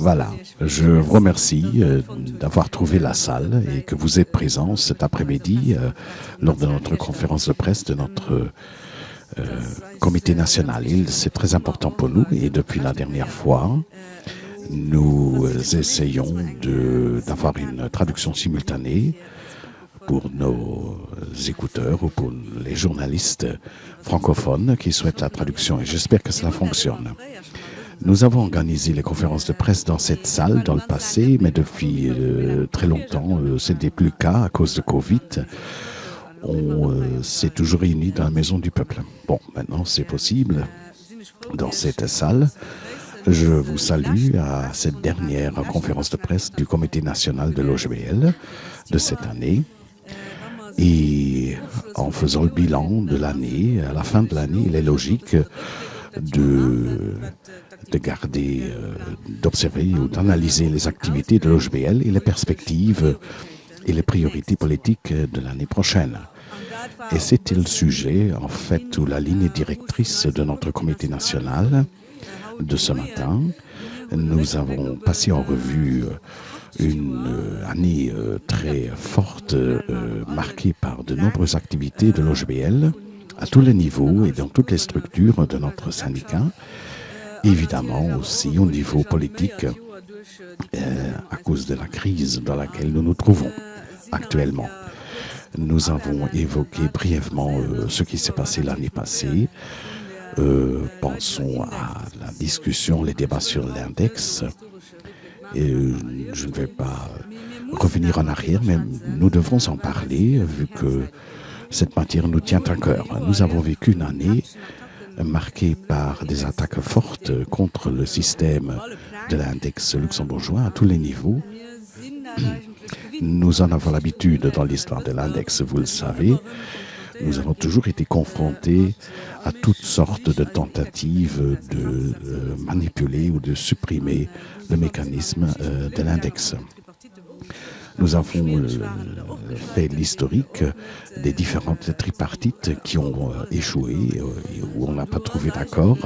Voilà, je vous remercie d'avoir trouvé la salle et que vous êtes présents cet après-midi lors de notre conférence de presse de notre comité national. C'est très important pour nous et depuis la dernière fois, nous essayons d'avoir une traduction simultanée pour nos écouteurs ou pour les journalistes francophones qui souhaitent la traduction et j'espère que cela fonctionne. Nous avons organisé les conférences de presse dans cette salle dans le passé, mais depuis très longtemps, ce n'était plus le cas à cause de Covid. On s'est toujours réunis dans la Maison du Peuple. Bon, maintenant c'est possible dans cette salle. Je vous salue à cette dernière conférence de presse du Comité national de l'OGBL de cette année. Et en faisant le bilan de l'année, à la fin de l'année, il est logique de garder, d'observer ou d'analyser les activités de l'OGBL et les perspectives et les priorités politiques de l'année prochaine. Et c'était le sujet, en fait, ou la ligne directrice de notre comité national de ce matin. Nous avons passé en revue une année très forte, marquée par de nombreuses activités de l'OGBL à tous les niveaux et dans toutes les structures de notre syndicat. Évidemment aussi au niveau politique, à cause de la crise dans laquelle nous nous trouvons actuellement. Nous avons évoqué brièvement ce qui s'est passé l'année passée. Pensons à la discussion, les débats sur l'index. Et je ne vais pas revenir en arrière, mais nous devons en parler vu que cette matière nous tient à cœur. Nous avons vécu une année marquée par des attaques fortes contre le système de l'index luxembourgeois à tous les niveaux. Nous en avons l'habitude dans l'histoire de l'index, vous le savez. Nous avons toujours été confrontés à toutes sortes de tentatives de manipuler ou de supprimer le mécanisme de l'index. Nous avons fait l'historique des différentes tripartites qui ont échoué, où on n'a pas trouvé d'accord.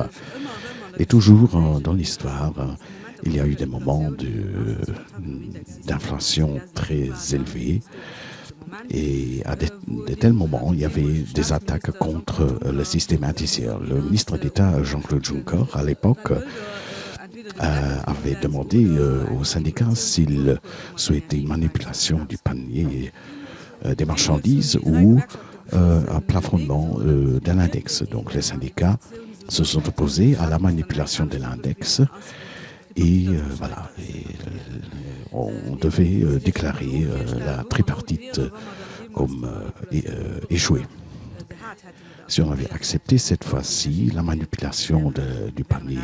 Et toujours dans l'histoire, il y a eu des moments d'inflation très élevés. Et à de tels moments, il y avait des attaques contre le système indiciaire. Le ministre d'État Jean-Claude Juncker, à l'époque, avait demandé aux syndicats s'ils souhaitaient une manipulation du panier des marchandises ou un plafonnement de l'index. Donc les syndicats se sont opposés à la manipulation de l'index et voilà. On devait déclarer la tripartite comme échouée. Si on avait accepté cette fois-ci la manipulation du panier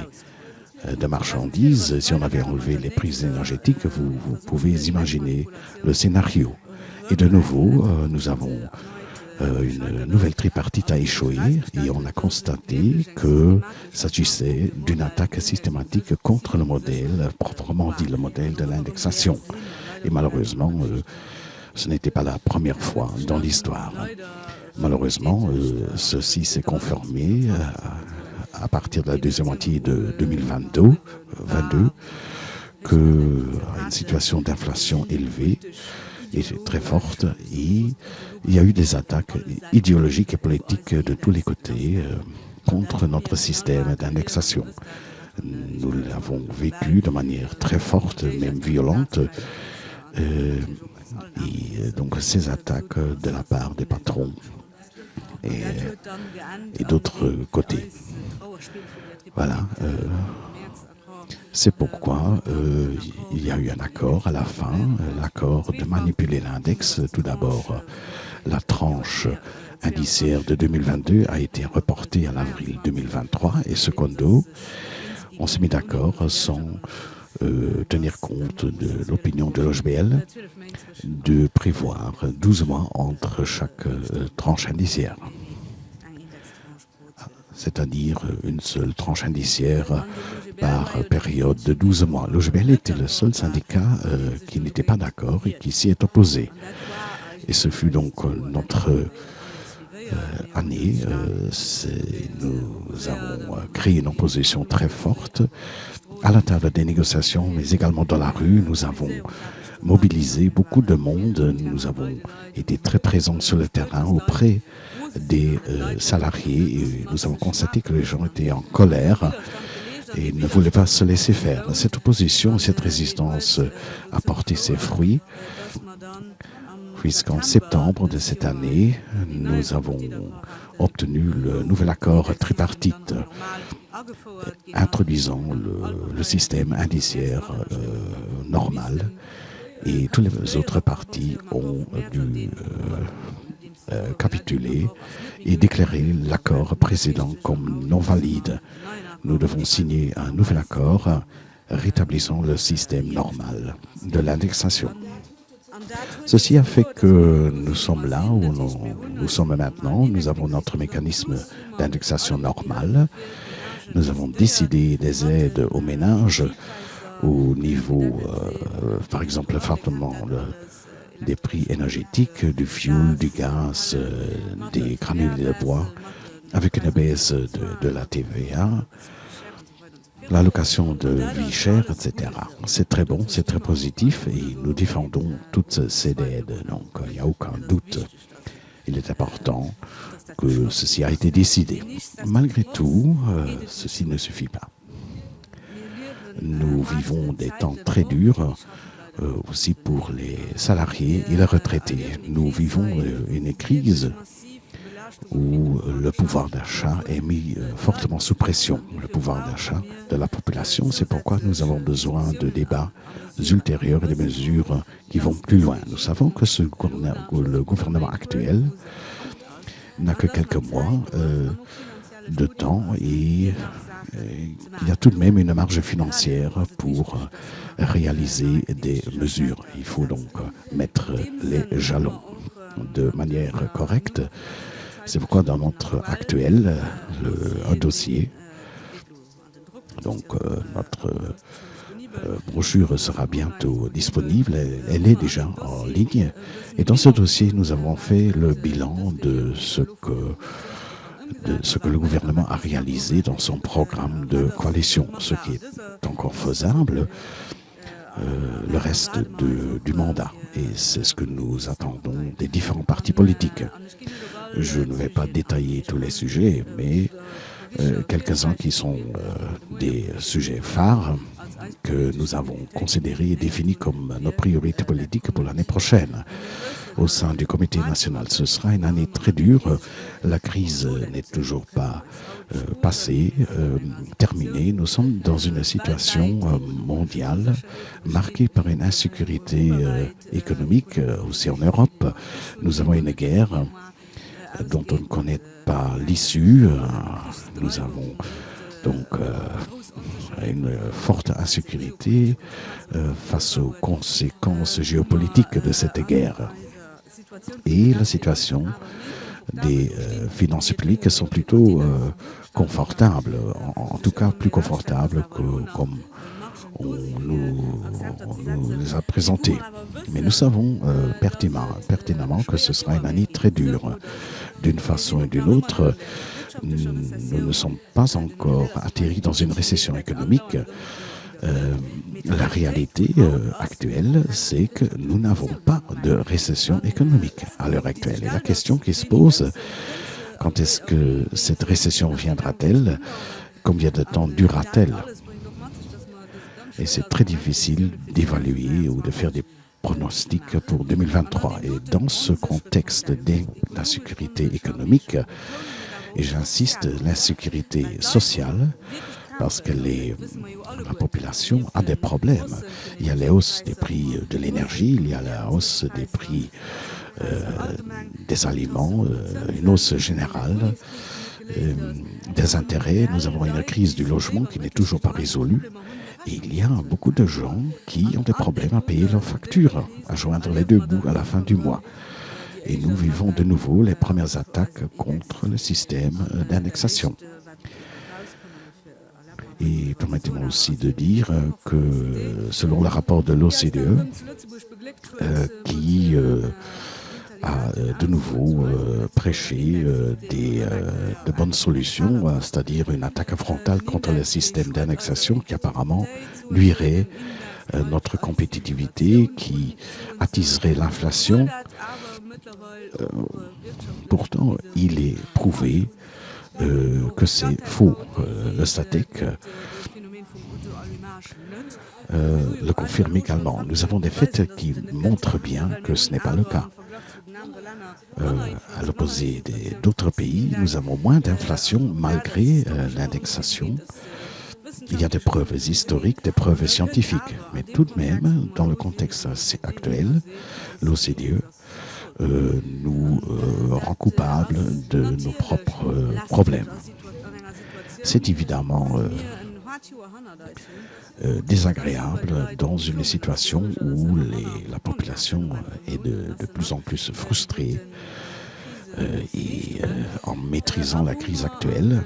de marchandises, si on avait enlevé les prix énergétiques, vous pouvez imaginer le scénario. Et de nouveau, nous avons une nouvelle tripartite à échouer et on a constaté que s'agissait d'une attaque systématique contre le modèle, proprement dit le modèle de l'indexation. Et malheureusement, ce n'était pas la première fois dans l'histoire. Malheureusement, ceci s'est confirmé à partir de la deuxième moitié de 2022, qu'une situation d'inflation élevée et très forte, et il y a eu des attaques idéologiques et politiques de tous les côtés contre notre système d'indexation. Nous l'avons vécu de manière très forte, même violente, et donc ces attaques de la part des patrons et d'autres côtés. Voilà. C'est pourquoi il y a eu un accord à la fin, l'accord de manipuler l'index. Tout d'abord, la tranche indiciaire de 2022 a été reportée à l'avril 2023 et secondo, on s'est mis d'accord sans tenir compte de l'opinion de l'OGBL de prévoir 12 mois entre chaque tranche indiciaire. C'est-à-dire une seule tranche indiciaire par période de 12 mois. L'OGBL était le seul syndicat qui n'était pas d'accord et qui s'y est opposé. Et ce fut donc notre année. Nous avons créé une opposition très forte à la table des négociations, mais également dans la rue. Nous avons mobilisé beaucoup de monde. Nous avons été très présents sur le terrain auprès des salariés et nous avons constaté que les gens étaient en colère et ne voulaient pas se laisser faire. Cette opposition, cette résistance a porté ses fruits, puisqu'en septembre de cette année, nous avons obtenu le nouvel accord tripartite introduisant le système indiciaire normal, et tous les autres partis ont dû capituler et déclarer l'accord précédent comme non valide. Nous devons signer un nouvel accord rétablissant le système normal de l'indexation. Ceci a fait que nous sommes là où nous sommes maintenant. Nous avons notre mécanisme d'indexation normale. Nous avons décidé des aides aux ménages au niveau, par exemple, fortement des prix énergétiques, du fioul, du gaz, des granules de bois, avec une baisse de la TVA, l'allocation de vie chère, etc. C'est très bon, c'est très positif et nous défendons toutes ces aides. Donc, il n'y a aucun doute. Il est important que ceci a été décidé. Malgré tout, ceci ne suffit pas. Nous vivons des temps très durs aussi pour les salariés et les retraités. Nous vivons une crise où le pouvoir d'achat est mis fortement sous pression. Le pouvoir d'achat de la population, c'est pourquoi nous avons besoin de débats ultérieurs et de mesures qui vont plus loin. Nous savons que le gouvernement actuel n'a que quelques mois de temps et il y a tout de même une marge financière pour réaliser des mesures. Il faut donc mettre les jalons de manière correcte. C'est pourquoi dans notre actuel, un dossier, donc notre brochure sera bientôt disponible, elle est déjà en ligne. Et dans ce dossier, nous avons fait le bilan de ce que le gouvernement a réalisé dans son programme de coalition, ce qui est encore faisable le reste du mandat. Et c'est ce que nous attendons des différents partis politiques. Je ne vais pas détailler tous les sujets, mais quelques-uns qui sont des sujets phares que nous avons considérés et définis comme nos priorités politiques pour l'année prochaine. Au sein du Comité national, ce sera une année très dure. La crise n'est toujours pas passée, terminée. Nous sommes dans une situation mondiale marquée par une insécurité économique aussi en Europe. Nous avons une guerre dont on ne connaît pas l'issue. Nous avons donc une forte insécurité face aux conséquences géopolitiques de cette guerre. Et la situation des finances publiques sont plutôt confortables, en tout cas plus confortables que comme on nous les a présentés. Mais nous savons pertinemment que ce sera une année très dure. D'une façon et d'une autre, nous ne sommes pas encore atterris dans une récession économique. La réalité actuelle, c'est que nous n'avons pas de récession économique à l'heure actuelle. Et la question qui se pose, quand est-ce que cette récession viendra-t-elle? Combien de temps durera-t-elle? Et c'est très difficile d'évaluer ou de faire des pronostics pour 2023. Et dans ce contexte d'insécurité économique, et j'insiste, l'insécurité sociale, parce que la population a des problèmes. Il y a la hausse des prix de l'énergie, il y a la hausse des prix des aliments, une hausse générale, des intérêts. Nous avons une crise du logement qui n'est toujours pas résolue. Et il y a beaucoup de gens qui ont des problèmes à payer leurs factures, à joindre les deux bouts à la fin du mois. Et nous vivons de nouveau les premières attaques contre le système d'indexation. Et permettez-moi aussi de dire que selon le rapport de l'OCDE, qui a de nouveau prêché de bonnes solutions, c'est-à-dire une attaque frontale contre le système d'annexation qui apparemment nuirait notre compétitivité, qui attiserait l'inflation. Pourtant, il est prouvé que c'est faux. Le SATEC le confirme également. Nous avons des faits qui montrent bien que ce n'est pas le cas. À l'opposé d'autres pays, nous avons moins d'inflation malgré l'indexation. Il y a des preuves historiques, des preuves scientifiques. Mais tout de même, dans le contexte actuel, l'OCDE nous rend coupables de nos propres problèmes. C'est évidemment désagréable dans une situation où la population est de plus en plus frustrée et en maîtrisant la crise actuelle.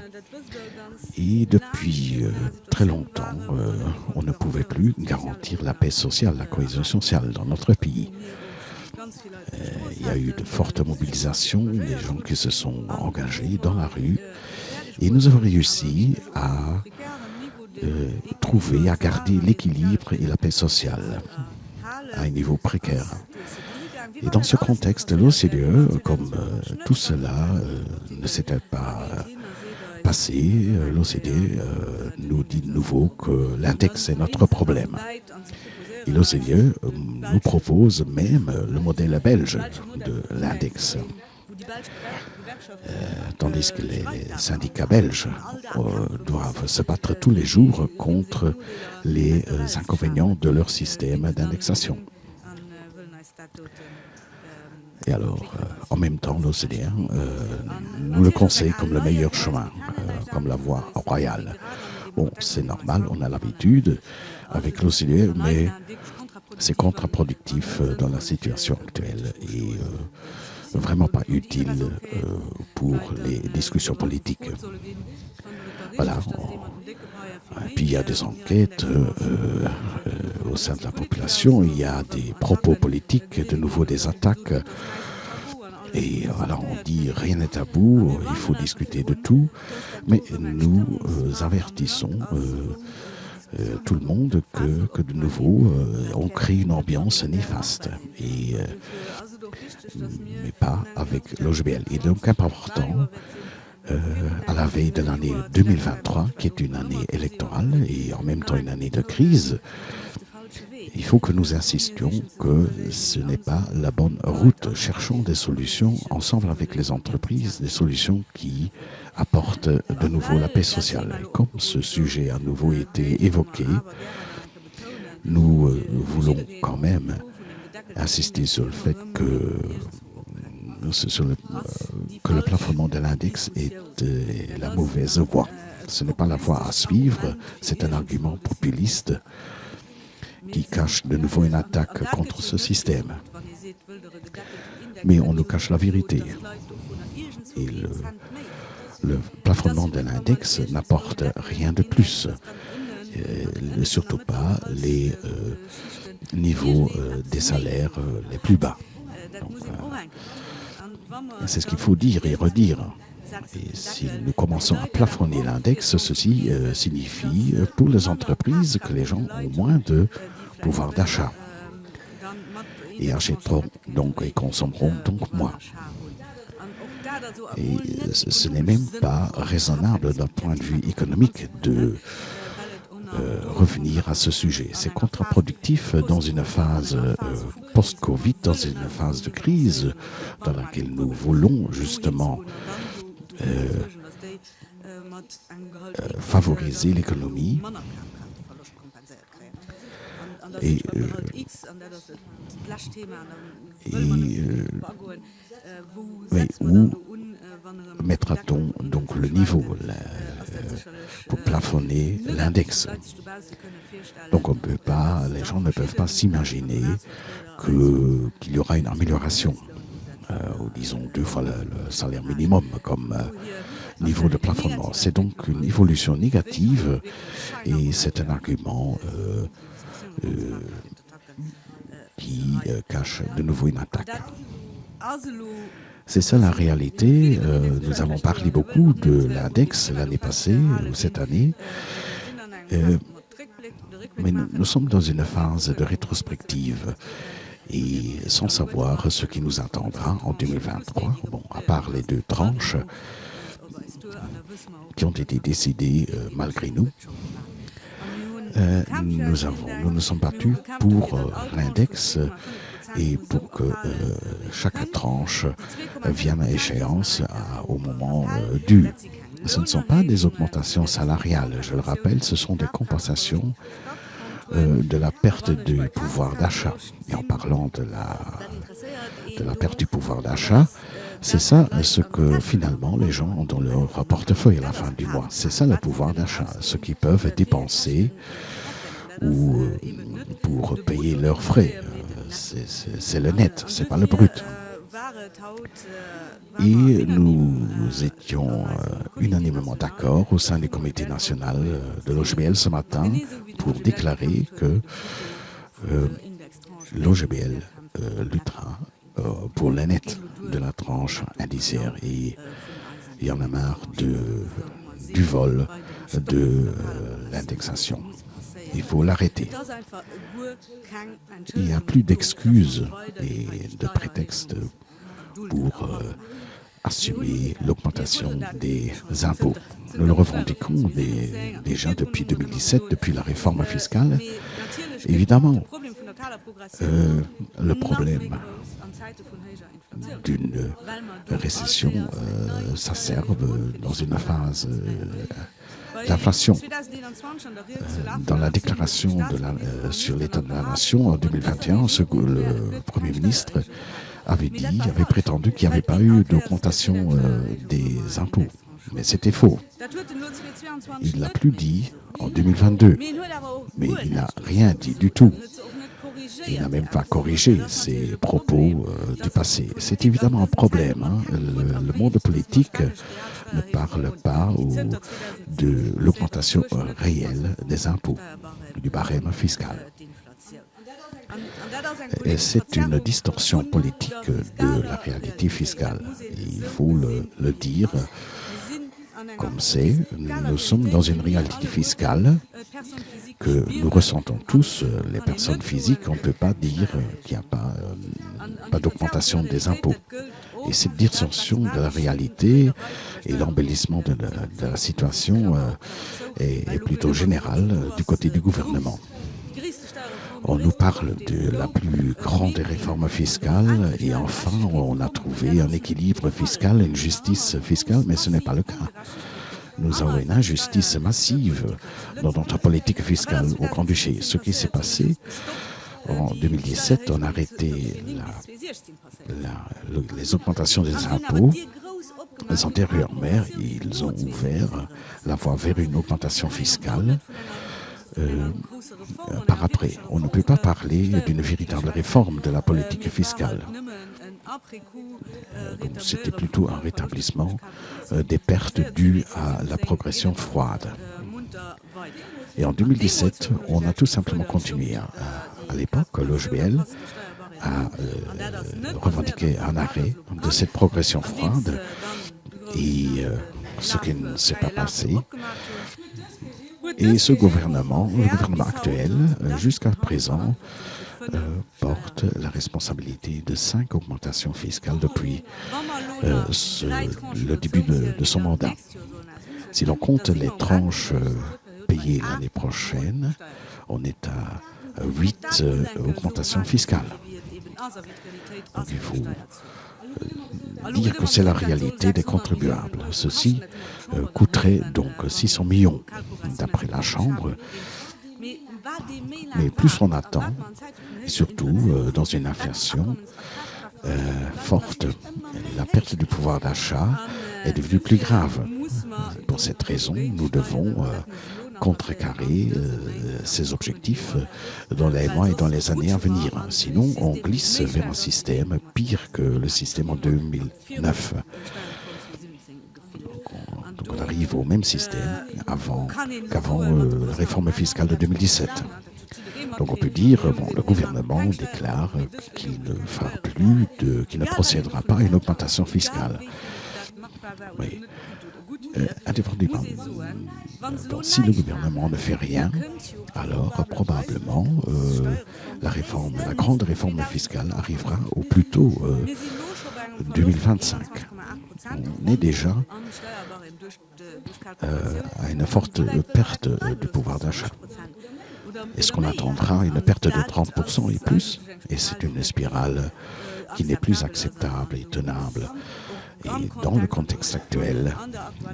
Et depuis très longtemps, on ne pouvait plus garantir la paix sociale, la cohésion sociale dans notre pays. Il y a eu de fortes mobilisations, des gens qui se sont engagés dans la rue, et nous avons réussi à trouver, à garder l'équilibre et la paix sociale à un niveau précaire. Et dans ce contexte, l'OCDE, comme tout cela ne s'était pas passé, l'OCDE nous dit de nouveau que l'index est notre problème. Et l'OCDE nous propose même le modèle belge de l'index. Tandis que les syndicats belges doivent se battre tous les jours contre les inconvénients de leur système d'indexation. Et alors, en même temps, l'OCDE nous le conseille comme le meilleur chemin, comme la voie royale. Bon, c'est normal, on a l'habitude avec l'OCDE, mais c'est contre-productif dans la situation actuelle et vraiment pas utile pour les discussions politiques. Voilà. Et puis il y a des enquêtes au sein de la population, il y a des propos politiques, de nouveau des attaques. Et voilà, on dit rien n'est tabou, il faut discuter de tout, mais nous avertissons tout le monde que de nouveau on crée une ambiance néfaste et mais pas avec l'OGBL. Et donc important à la veille de l'année 2023, qui est une année électorale et en même temps une année de crise, il faut que nous insistions que ce n'est pas la bonne route. Cherchons des solutions ensemble avec les entreprises, des solutions qui apportent de nouveau la paix sociale. Et comme ce sujet a à nouveau été évoqué, nous voulons quand même insister sur le fait que le plafonnement de l'index est la mauvaise voie. Ce n'est pas la voie à suivre, c'est un argument populiste qui cache de nouveau une attaque contre ce système. Mais on nous cache la vérité. Et le plafonnement de l'index n'apporte rien de plus. Et surtout pas les niveaux des salaires les plus bas. Donc, c'est ce qu'il faut dire et redire. Et si nous commençons à plafonner l'index, ceci signifie pour les entreprises que les gens ont moins de pouvoir d'achat et achèteront donc et consommeront donc moins. Et ce n'est même pas raisonnable d'un point de vue économique de revenir à ce sujet. C'est contre-productif dans une phase post-Covid, dans une phase de crise dans laquelle nous voulons justement favoriser l'économie et mais où mettra-t-on donc le niveau pour plafonner l'index? Donc on peut pas, les gens ne peuvent pas s'imaginer qu'il y aura une amélioration, ou disons 2 fois le salaire minimum comme niveau de plafonnement. C'est donc une évolution négative et c'est un argument qui cache de nouveau une attaque. C'est ça la réalité. Nous avons parlé beaucoup de l'index l'année passée ou cette année. Mais nous sommes dans une phase de rétrospective et sans savoir ce qui nous attendra en 2023, bon, à part les 2 tranches qui ont été décidées malgré nous. Nous nous sommes battus pour l'index et pour que chaque tranche vienne à échéance au moment dû. Ce ne sont pas des augmentations salariales, je le rappelle, ce sont des compensations de la perte du pouvoir d'achat. Et en parlant de la perte du pouvoir d'achat, c'est ça ce que finalement les gens ont dans leur portefeuille à la fin du mois. C'est ça le pouvoir d'achat, ce qu'ils peuvent dépenser ou pour payer leurs frais. C'est le net, c'est pas le brut. Et nous étions unanimement d'accord au sein du comité national de l'OGBL ce matin pour déclarer que l'OGBL luttera pour le net de la tranche indiciaire. Et il y en a marre du vol de l'indexation. Il faut l'arrêter. Il n'y a plus d'excuses et de prétextes pour assumer l'augmentation des impôts. Nous le revendiquons déjà depuis 2017, depuis la réforme fiscale. Évidemment, le problème d'une récession s'acerbe dans une phase d'inflation. Dans la déclaration sur l'état de la nation en 2021, le Premier ministre avait prétendu qu'il n'y avait pas eu d'augmentation des impôts. Mais c'était faux. Il ne l'a plus dit en 2022. Mais il n'a rien dit du tout. Il n'a même pas corrigé ses propos du passé. C'est évidemment un problème. Hein. Le monde politique ne parle pas de l'augmentation réelle des impôts, du barème fiscal. Et c'est une distorsion politique de la réalité fiscale. Il faut le dire comme c'est. Nous sommes dans une réalité fiscale que nous ressentons tous, les personnes physiques. On ne peut pas dire qu'il n'y a pas d'augmentation des impôts. Et cette distorsion de la réalité et l'embellissement de la situation est plutôt général du côté du gouvernement. On nous parle de la plus grande réforme fiscale et enfin on a trouvé un équilibre fiscal, une justice fiscale, mais ce n'est pas le cas. Nous avons une injustice massive dans notre politique fiscale au Grand-Duché. Ce qui s'est passé en 2017, on a arrêté les augmentations des impôts. Les antérieurs maires, ils ont ouvert la voie vers une augmentation fiscale. Par après, on ne peut pas parler d'une véritable réforme de la politique fiscale. Donc c'était plutôt un rétablissement des pertes dues à la progression froide. Et en 2017, on a tout simplement continué. À l'époque, l'OGBL a revendiqué un arrêt de cette progression froide et ce qui ne s'est pas passé. Et ce gouvernement, le gouvernement actuel, jusqu'à présent, porte la responsabilité de 5 augmentations fiscales depuis le début de son mandat. Si l'on compte les tranches payées l'année prochaine, on est à 8 augmentations fiscales. Donc il faut dire que c'est la réalité des contribuables. Ceci coûterait donc 600 millions d'après la Chambre. Mais plus on attend, et surtout dans une inflation forte, la perte du pouvoir d'achat est devenue plus grave. Pour cette raison, nous devons contrecarrer ces objectifs dans les mois et dans les années à venir. Sinon, on glisse vers un système pire que le système en 2009. Donc on arrive au même système qu'avant la réforme fiscale de 2017. Donc on peut dire, bon, le gouvernement déclare qu'il ne fera plus qu'il ne procédera pas à une augmentation fiscale. Oui. Indépendamment, donc, si le gouvernement ne fait rien, alors probablement la grande réforme fiscale arrivera au plus tôt 2025. On est déjà à une forte perte du pouvoir d'achat. Est-ce qu'on attendra une perte de 30% et plus? Et c'est une spirale qui n'est plus acceptable et tenable. Et dans le contexte actuel,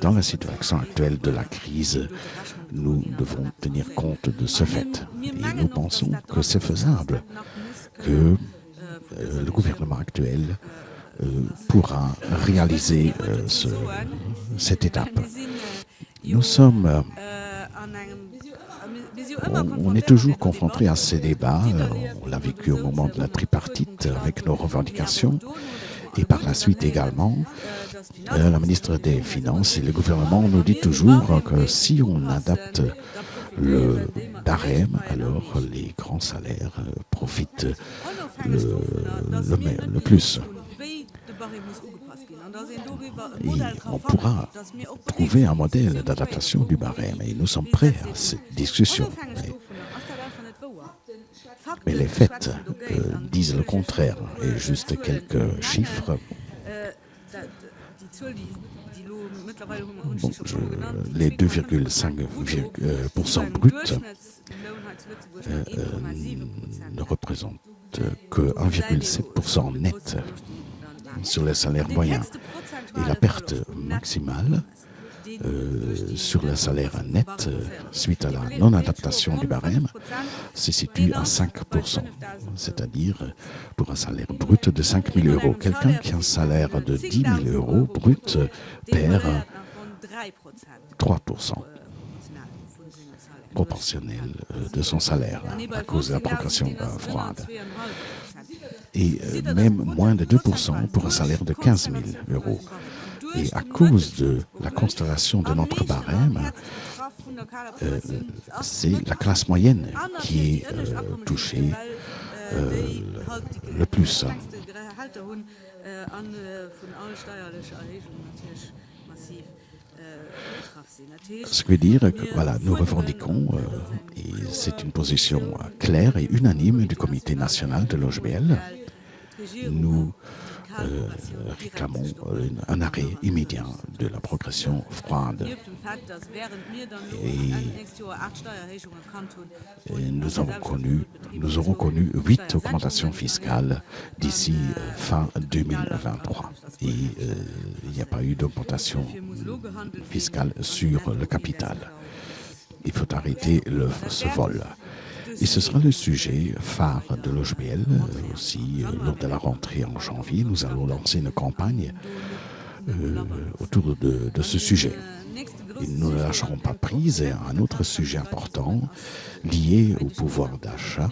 dans la situation actuelle de la crise, nous devons tenir compte de ce fait. Et nous pensons que c'est faisable, que le gouvernement actuel pourra réaliser cette étape. Nous sommes... On est toujours confronté à ces débats. On l'a vécu au moment de la tripartite avec nos revendications. Et par la suite également, la ministre des Finances et le gouvernement nous dit toujours que si on adapte le barème, alors les grands salaires profitent le plus. Et on pourra trouver un modèle d'adaptation du barème et nous sommes prêts à cette discussion. Mais les faits disent le contraire. Et juste quelques chiffres. Bon, les 2,5% bruts ne représentent que 1,7% net sur les salaires moyens. Et la perte maximale sur le salaire net suite à la non-adaptation du barème se situe à 5%, c'est-à-dire pour un salaire brut de 5 000 euros. Quelqu'un qui a un salaire de 10 000 euros brut perd 3% proportionnel de son salaire à cause de la progression froide. Et même moins de 2% pour un salaire de 15 000 euros. Et à cause de la constellation de notre barème, c'est la classe moyenne qui est touchée le plus. Ce qui veut dire que voilà, nous revendiquons, et c'est une position claire et unanime du Comité national de l'OGBL, nous réclamons un arrêt immédiat de la progression froide. Et nous aurons connu 8 augmentations fiscales d'ici fin 2023. Et il n'y a pas eu d'augmentation fiscale sur le capital. Il faut arrêter ce vol. Et ce sera le sujet phare de l'OGBL aussi lors de la rentrée en janvier. Nous allons lancer une campagne autour de ce sujet. Et nous ne lâcherons pas prise. Et un autre sujet important lié au pouvoir d'achat,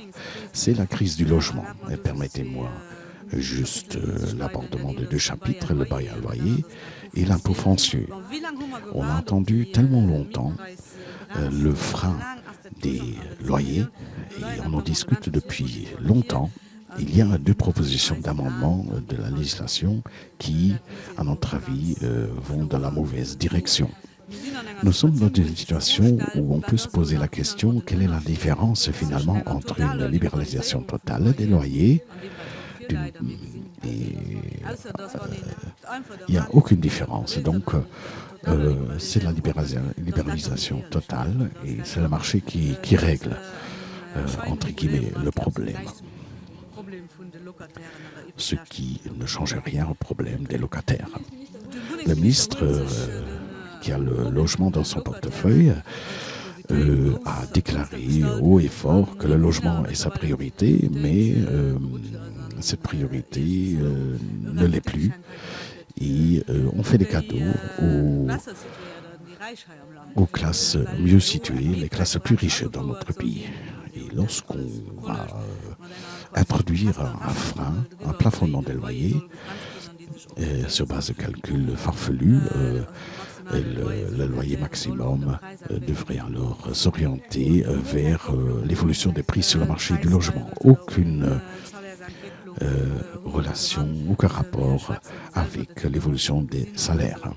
c'est la crise du logement. Et permettez-moi juste l'abordement de 2 chapitres, le bail à loyer et l'impôt foncier. On a entendu tellement longtemps le frein des loyers et on en discute depuis longtemps. Il y a 2 propositions d'amendement de la législation qui, à notre avis, vont dans la mauvaise direction. Nous sommes dans une situation où on peut se poser la question quelle est la différence finalement entre une libéralisation totale des loyers il n'y a aucune différence. Donc, c'est la libéralisation totale et c'est le marché qui règle, entre guillemets, le problème. Ce qui ne change rien au problème des locataires. Le ministre qui a le logement dans son portefeuille a déclaré haut et fort que le logement est sa priorité, mais cette priorité ne l'est plus. Et on fait des cadeaux aux classes mieux situées, les classes plus riches dans notre pays. Et lorsqu'on va introduire un frein, un plafonnement des loyers, sur base de calculs farfelus, le loyer maximum devrait alors s'orienter vers l'évolution des prix sur le marché du logement. Aucune relation, aucun rapport avec l'évolution des salaires.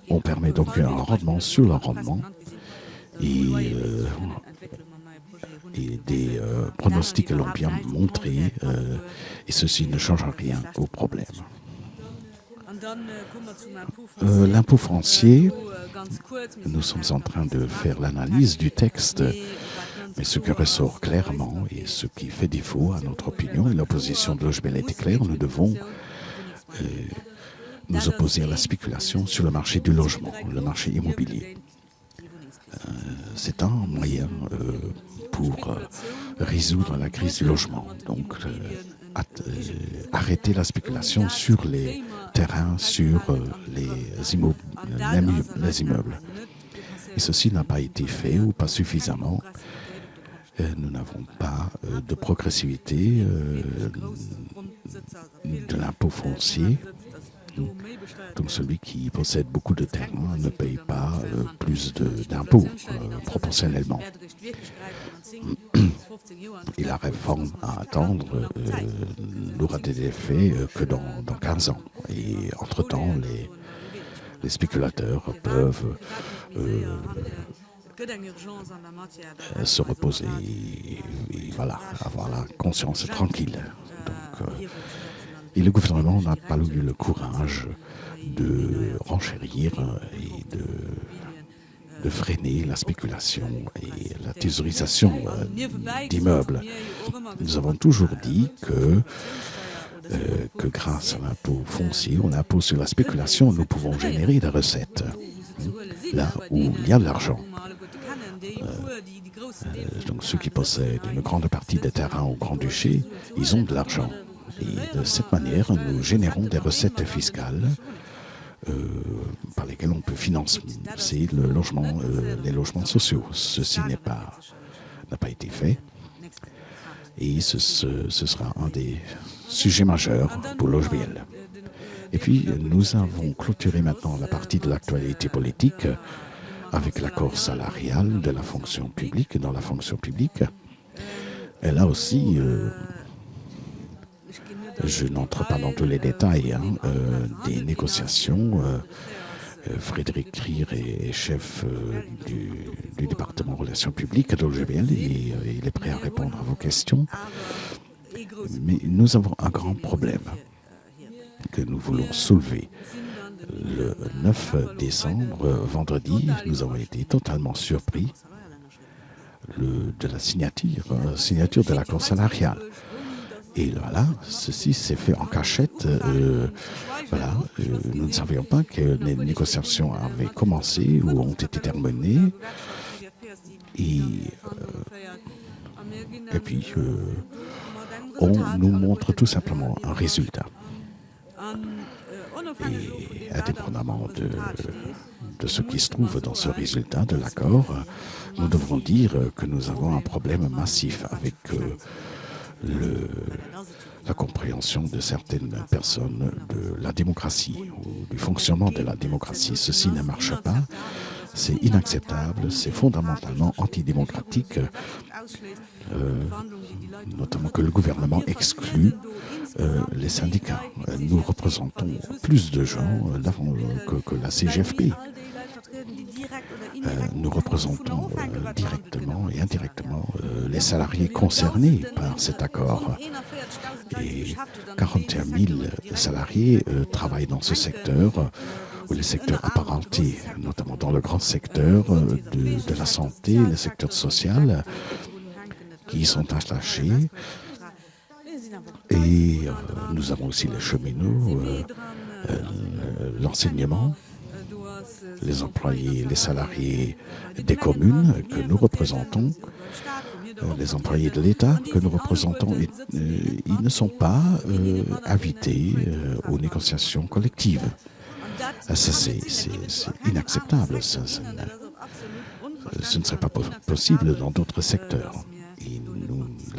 On permet donc un rendement sur le rendement et des pronostics l'ont bien montré et ceci ne change rien au problème. L'impôt foncier, nous sommes en train de faire l'analyse du texte, mais ce qui ressort clairement et ce qui fait défaut à notre opinion, et l'opposition de Logebel était claire, nous devons nous opposer à la spéculation sur le marché du logement, le marché immobilier. C'est un moyen pour résoudre la crise du logement. Donc, arrêter la spéculation sur les terrains, sur les immeubles. Et ceci n'a pas été fait ou pas suffisamment. Nous n'avons pas de progressivité de l'impôt foncier. Donc celui qui possède beaucoup de terrain ne paye pas plus d'impôts proportionnellement. Et la réforme à attendre n'aura des effets que dans 15 ans. Et entre-temps, les spéculateurs peuvent se reposer et voilà, avoir la conscience tranquille. Donc, et le gouvernement n'a pas eu le courage de renchérir et de freiner la spéculation et la thésaurisation d'immeubles. Nous avons toujours dit que grâce à l'impôt foncier, ou l'impôt sur la spéculation, nous pouvons générer des recettes là où il y a de l'argent. Donc ceux qui possèdent une grande partie des terrains au Grand-Duché, ils ont de l'argent. Et de cette manière, nous générons des recettes fiscales par lesquelles on peut financer les logements sociaux. Ceci n'a pas été fait. Et ce sera un des sujets majeurs pour Logebel. Et puis, nous avons clôturé maintenant la partie de l'actualité politique avec l'accord salarial de la fonction publique, dans la fonction publique. Et là aussi, je n'entre pas dans tous les détails des négociations. Frédéric Krier est chef du département relations publiques de Logebel et il est prêt à répondre à vos questions. Mais nous avons un grand problème que nous voulons soulever. Le 9 décembre, vendredi, nous avons été totalement surpris de la signature de l'accord salarial. Et voilà, ceci s'est fait en cachette. Nous ne savions pas que les négociations avaient commencé ou ont été terminées. Et puis, on nous montre tout simplement un résultat. Et indépendamment de ce qui se trouve dans ce résultat de l'accord, nous devrons dire que nous avons un problème massif avec la compréhension de certaines personnes de la démocratie ou du fonctionnement de la démocratie. Ceci ne marche pas, c'est inacceptable, c'est fondamentalement antidémocratique, notamment que le gouvernement exclut les syndicats. Nous représentons plus de gens que la CGFP. Nous représentons directement et indirectement les salariés concernés par cet accord. Et 41 000 salariés travaillent dans ce secteur, ou les secteurs apparentés, notamment dans le grand secteur de la santé, le secteur social, qui sont attachés. Et nous avons aussi les cheminots, l'enseignement, les employés, les salariés des communes que nous représentons, les employés de l'État que nous représentons, ils ne sont pas invités aux négociations collectives. Ça, c'est inacceptable. Ce ne serait pas possible dans d'autres secteurs. Et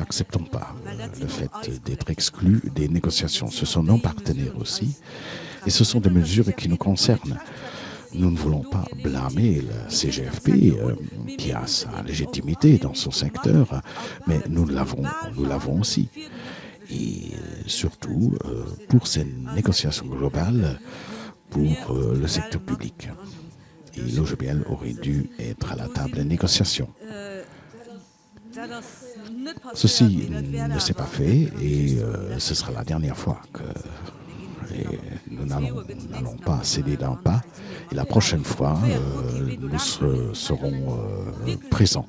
n'acceptons pas le fait d'être exclus des négociations. Ce sont nos partenaires aussi, et ce sont des mesures qui nous concernent. Nous ne voulons pas blâmer la CGFP qui a sa légitimité dans son secteur, mais nous l'avons aussi. Et surtout pour ces négociations globales pour le secteur public. Et l'OGBL aurait dû être à la table des négociations. Ceci ne s'est pas fait et ce sera la dernière fois que nous n'allons pas céder d'un pas. Et la prochaine fois, nous serons présents.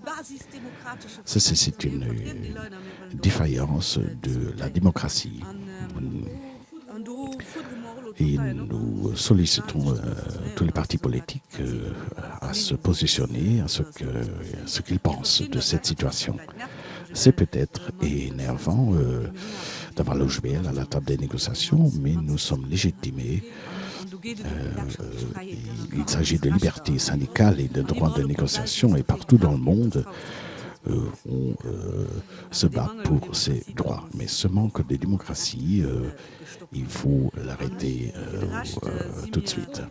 C'est une défaillance de la démocratie. Et nous sollicitons tous les partis politiques à se positionner à ce qu'ils pensent de cette situation. C'est peut-être énervant d'avoir l'OGBL à la table des négociations, mais nous sommes légitimés. Il s'agit de liberté syndicale et de droits de négociation, et partout dans le monde, on se bat pour ces droits. Mais ce manque de démocratie, il faut l'arrêter tout de suite.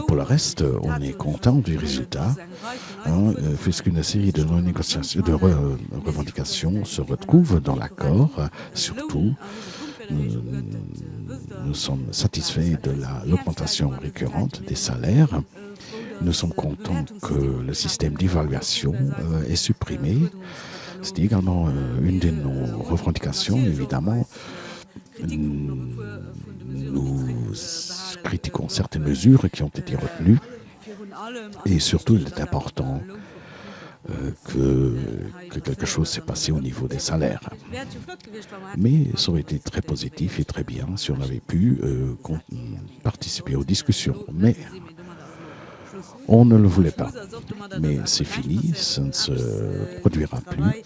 Pour le reste, on est content du résultat, puisqu'une série de négociations, de revendications se retrouvent dans l'accord. Surtout, nous sommes satisfaits de l'augmentation récurrente des salaires. Nous sommes contents que le système d'évaluation est supprimé. C'est également une de nos revendications, évidemment. Nous critiquons certaines mesures qui ont été retenues et surtout il est important que quelque chose s'est passé au niveau des salaires. Mais ça aurait été très positif et très bien si on avait pu participer aux discussions. Mais on ne le voulait pas. Mais c'est fini, ça ne se produira plus.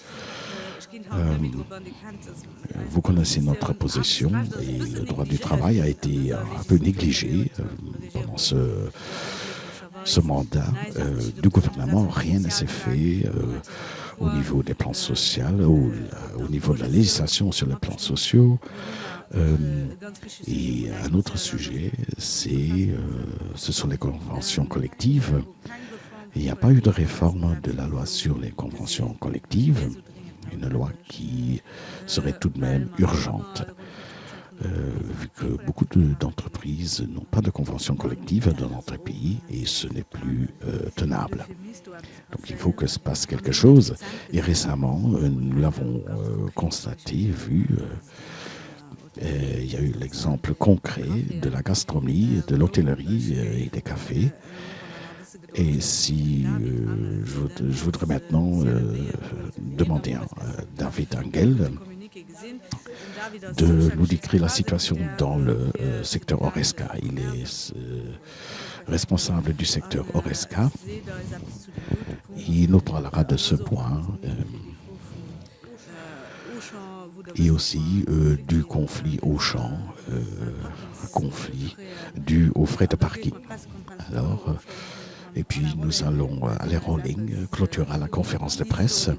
Vous connaissez notre position et le droit du travail a été un peu négligé pendant ce mandat du gouvernement. Rien ne s'est fait au niveau des plans sociaux, au niveau de la législation sur les plans sociaux. Et un autre sujet, ce sont les conventions collectives. Il n'y a pas eu de réforme de la loi sur les conventions collectives. Une loi qui serait tout de même urgente, vu que beaucoup d'entreprises n'ont pas de convention collective dans notre pays et ce n'est plus tenable. Donc il faut que se passe quelque chose. Et récemment, nous l'avons constaté, vu, il y a eu l'exemple concret de la gastronomie, de l'hôtellerie et des cafés. Et si je voudrais maintenant demander à David Angel de nous décrire la situation dans le secteur Oresca. Il est responsable du secteur Oresca. Il nous parlera de ce point et aussi du conflit Auchan, conflit dû aux frais de parking. Alors, et puis nous allons aller en ligne, clôturer la conférence de presse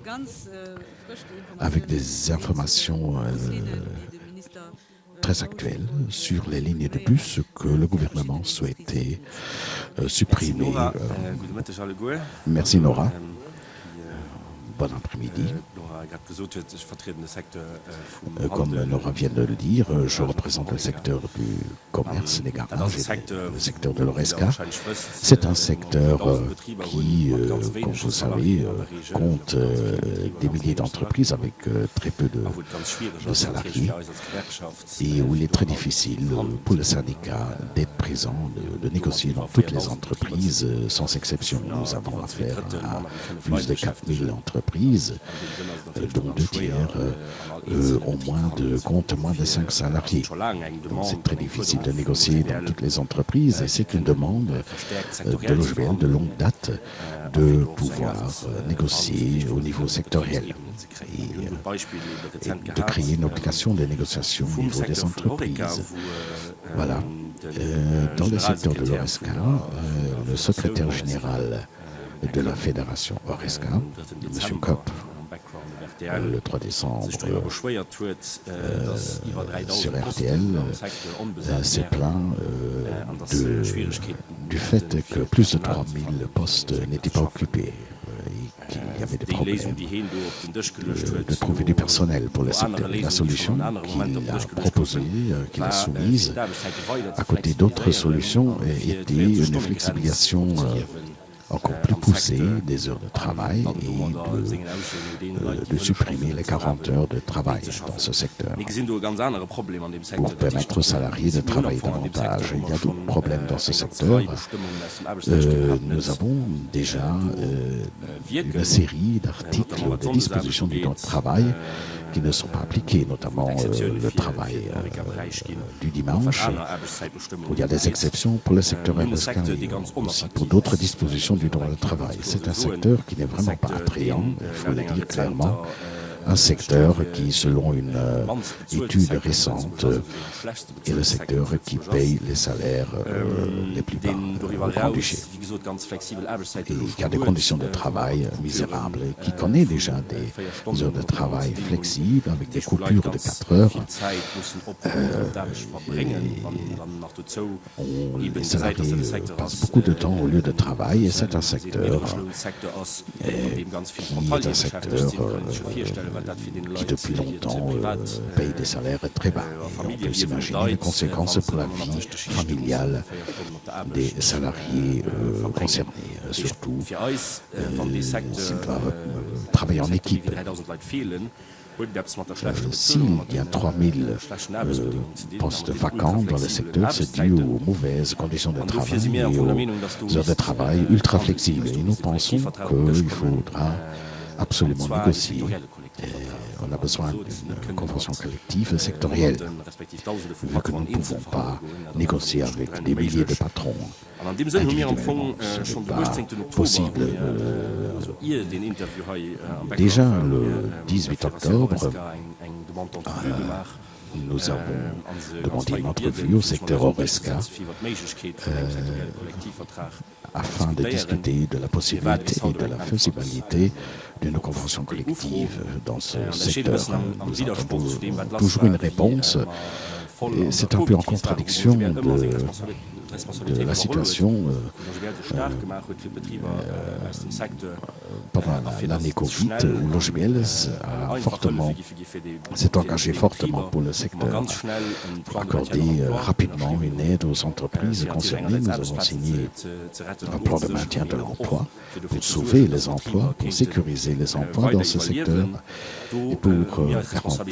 avec des informations très actuelles sur les lignes de bus que le gouvernement souhaitait supprimer. Merci Nora. Bon après-midi. Comme Nora vient de le dire, je représente le secteur du commerce, des garages et le secteur de l'Oresca. C'est un secteur qui, comme vous savez, compte des milliers d'entreprises avec très peu de salariés et où il est très difficile pour le syndicat d'être présent, de négocier dans toutes les entreprises sans exception. Nous avons affaire à plus de 4000 entreprises, dont 2 tiers comptent moins de 5 salariés. Donc c'est très difficile de négocier dans toutes les entreprises et c'est une demande de l'OGBL de longue date de pouvoir négocier au niveau sectoriel et de créer une obligation de négociation au niveau des entreprises. Voilà. Dans le secteur de l'Oresca, le secrétaire général de la fédération Oresca, M. Kopp, le 3 décembre sur RTL s'est plaint du fait que plus de 3000 postes n'étaient pas occupés. Et qu'il y avait des problèmes de trouver du personnel pour le secteur. La solution qu'il a proposée, qu'il a soumise, à côté d'autres solutions, était une flexibilisation encore plus poussée des heures de travail et de supprimer les 40 heures de travail dans ce secteur pour permettre aux salariés de travailler davantage. Il y a d'autres problèmes dans ce secteur. Nous avons déjà une série d'articles ou de dispositions du droit de travail qui ne sont pas appliquées, notamment le travail du dimanche. Il y a des exceptions pour le secteur RSK et aussi pour d'autres dispositions du droit du travail. C'est un secteur qui n'est vraiment pas attrayant, il faut le dire clairement. Un secteur qui, selon une étude récente, est le secteur qui paye les salaires les plus bas au Grand-Duché et qui a des conditions de travail misérables, qui connaît déjà des heures de travail flexibles avec des coupures de 4 heures. Les salariés passent beaucoup de temps au lieu de travail et c'est un secteur qui depuis longtemps paye des salaires très bas. Et on peut s'imaginer les conséquences pour la vie familiale des salariés concernés, surtout s'ils doivent travailler en équipe. S'il y a 3000 postes vacants dans le secteur, c'est dû aux mauvaises conditions de travail et aux heures de travail ultra flexibles. Et nous pensons qu'il faudra absolument négocier. On a besoin d'une convention collective sectorielle, vu que nous ne pouvons pas négocier avec des milliers de patrons individuellement. Ce n'est pas possible. Déjà le 18 octobre, nous avons demandé une entrevue au secteur ORESCA afin de discuter de la possibilité et de la faisabilité d'une convention collective dans ce secteur. Nous attendons toujours une réponse. Et c'est un peu en contradiction de la situation pendant l'année Covid où l'OGBL s'est engagé fortement pour le secteur pour accorder rapidement une aide aux entreprises concernées. Nous avons signé un plan de maintien de l'emploi pour sauver les emplois, pour sécuriser les emplois dans ce secteur et pour garantir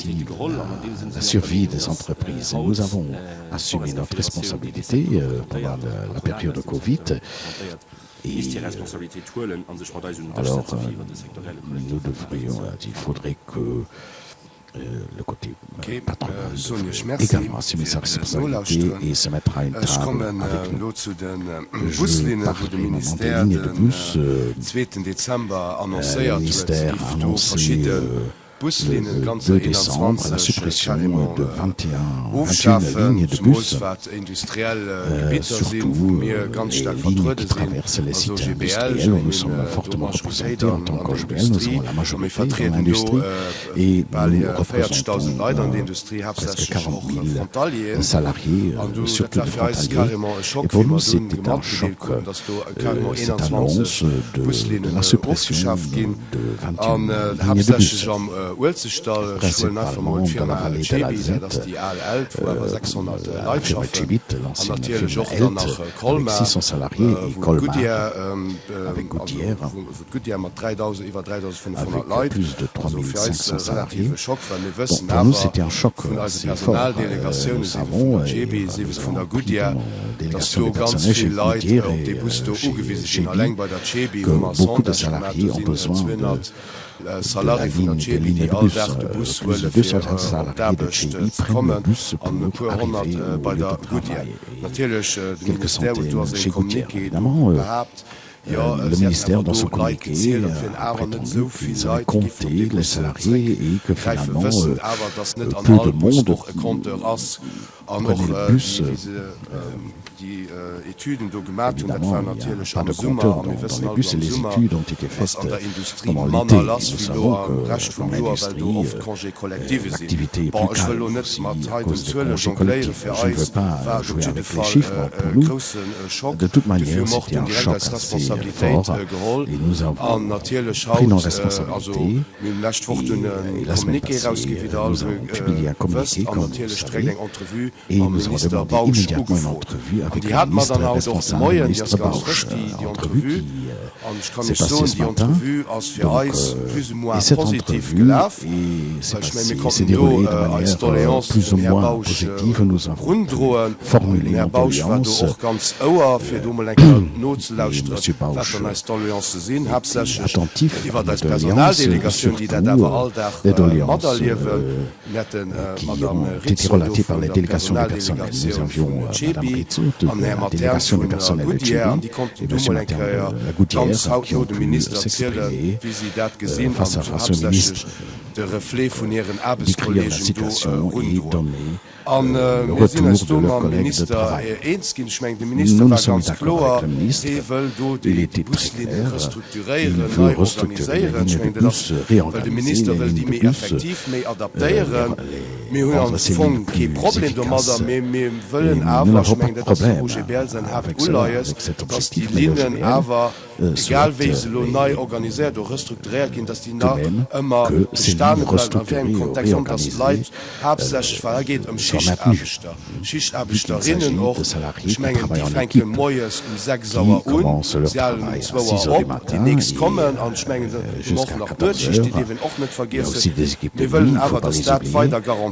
la survie des entreprises. Nous avons assumé notre responsabilité pendant la période de Covid. Et alors, nous devrions, il faudrait que le côté patronal également assumer sa responsabilité et se mettre à une table avec nous. Je parle évidemment des lignes de bus. Le ministère a annoncé le 2 décembre la suppression de 21 lignes de bus, surtout les lignes qui traversent les sites industriels où nous sommes fortement représentés en tant qu'OGBL. Nous avons la majorité dans l'industrie et nous représentons presque 40 000 salariés, surtout de frontaliers. Et pour nous, c'était un choc, cette annonce de la suppression de 21 lignes de bus. Principalement dans la vallée de l'Alzette, la firme Chibit, l'ancienne firme Elt, avec 600 salariés, et Colmar, avec Goodyear, avec plus de 3500 salariés. Bon, pour nous, c'était un choc assez fort. Nous savons, et nous avons pris comme délégation des personnels chez Goodyear et chez Chebi, que beaucoup de salariés ont besoin de la ligne de bus. Plus de 200 salariés de Chebi prennent le bus pour arriver au lieu de travail. Et quelques centaines chez Goodyear. Évidemment, le ministère, dans son communiqué, a prétendu qu'ils avaient compté les salariés et que finalement, peu de monde prenait le bus Évidemment, il n'y a pas de compteur dans les bus et les études ont été faites pendant l'été. Nous savons que dans l'industrie, l'activité est plus calme aussi à cause des congés collectifs. Je ne veux pas jouer avec les chiffres pour nous. De toute manière, c'était un choc assez fort et nous avons pris nos responsabilités. Et la semaine passée, nous avons publié un communiqué, comme vous le savez, et nous avons demandé immédiatement une entrevue avec le ministre responsable, le ministre Bausch. Entrevue qui s'est passée ce matin. Donc, et cette entrevue s'est déroulée de manière plus ou moins positive. Nous avons formulé nos doléances. M. Bausch est attentif à nos doléances, et surtout les doléances qui ont été relatées par les délégations du personnel. Nous avions Mme Rizzo de la délégation du personnel de Chili et M. Lagoudière qui ont pu s'exprimer face au ministre, décrire la situation et donner le retour de leurs collègues de travail. Nous nous sommes d'accord avec le ministre. Il était très clair. Il veut restructurer les lignes de bus, réorganiser les lignes de bus, rendre ces lignes plus efficaces. Et nous n'avons pas de problème avec cela, avec cet objectif. Mais le GBL souhaite de même que ces lignes restructurées ou réorganisées soient maintenues. Il s'agit de salariés qui travaillent en équipe, qui commencent leur travail à 6 heures du matin et jusqu'à 14 heures. Il y a aussi des équipes de nuit, il ne faut pas les oublier.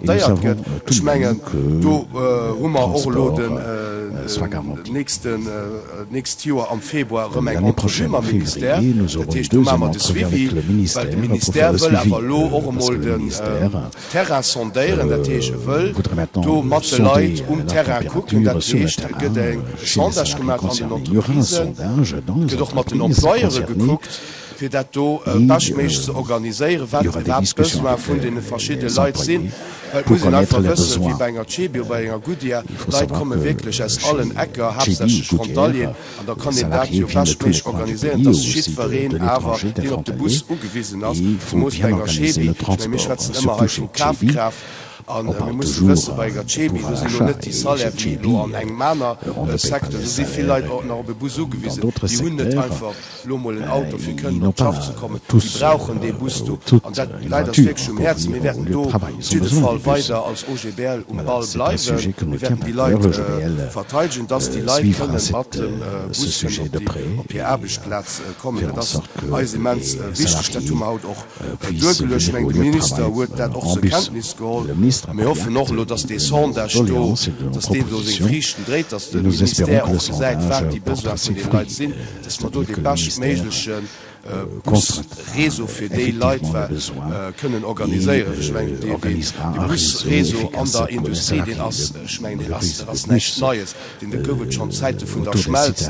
Et nous savons tout de même que le transport soit garanti. L'année prochaine, en février, nous aurons une deuxième entrevue avec le ministère pour faire le suivi. Parce que le ministère voudrait maintenant sonder la température sur le terrain chez les salariés concernés. Il y aura un sondage dans les entreprises concernées. Et il y aura des discussions avec les employés pour connaître les besoins. Il faut savoir que Chili, Goodyear, les salariés viennent de tous les coins du pays, aussi de l'étranger, des frontaliers. Et il faut bien organiser le transport, surtout chez Chili. On parle toujours pour l'achat et chez Chili, on ne paye pas les salaires. Dans d'autres secteurs, ils n'ont pas tous toutes les voitures pour venir au lieu de travail. Ils ont besoin de bus. Voilà, c'est un sujet que nous tient à cœur. Le GBL suivra ce sujet de près et faire en sorte que les salariés puissent venir au lieu de travail en bus. Le ministre Mais hoffen noch lo dass de Sondage dass de so se frichten dreht, dass de Minister auch seit die Besuch von den Leuten sind, dass man dort die baschmeiglichen Busreso für die Leute können organisieren. Ich meine, die Busreso an der Industrie, den als nicht Neues, den der Covid schon Zeit von der Schmelz,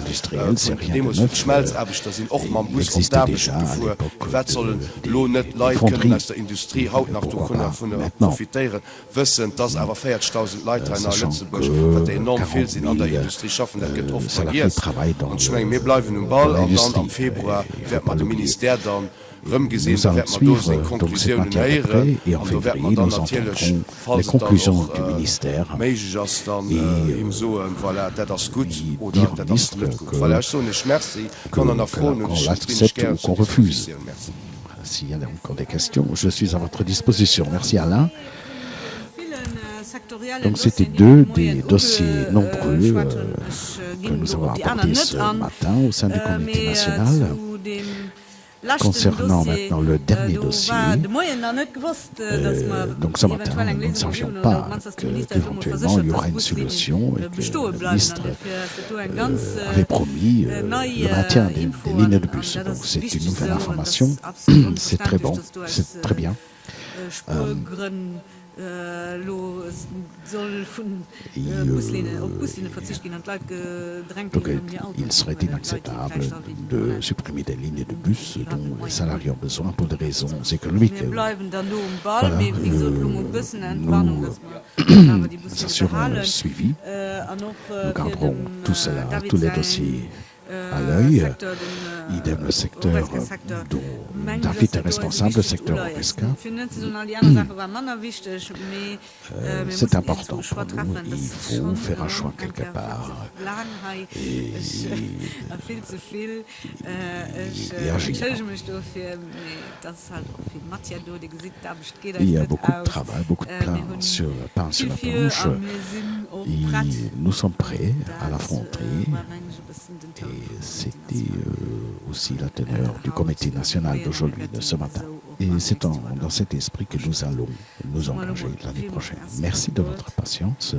dem muss Schmelz, aber da sind auch mal Bus und da gefuhr. Was sollen lo nicht Leute können aus der Industrie haut nach von der profitieren, wissen, dass aber 40.000 Leute in Lützeburg, die enorm viel sind an der Industrie schaffen, das geht oft vergessen. Und ich meine, wir bleiben im Ball und dann am Februar wird man ministère dann Nous allons suivre donc cette matière de près et en février, nous entendrons les conclusions du ministère et dire au ministre qu'on l'accepte ou qu'on refuse. S'il y a encore des questions, je suis à votre disposition. Merci Alain. Donc c'était deux des dossiers nombreux que nous avons abordés ce matin au sein du comité national. Concernant maintenant le dernier dossier, donc ce matin, nous ne savions pas qu'éventuellement il y aura une solution et que le ministre avait promis le maintien des lignes de bus. Donc c'est une nouvelle information, c'est très bon, c'est très bien. il serait inacceptable de supprimer des lignes de bus dont les salariés ont besoin pour des raisons économiques. Voilà, nous assurons le suivi. Nous garderons tout cela, tous les dossiers à l'œil. Idem le secteur dont David est responsable, le secteur Oresca. C'est important pour nous. Il faut faire un choix quelque part et agir. Il y a beaucoup de travail, beaucoup de pain sur la planche. Et nous sommes prêts à l'affronter. Et c'était aussi la teneur du comité national d'aujourd'hui, de ce matin. Et c'est dans cet esprit que nous allons nous engager l'année prochaine. Merci de votre patience.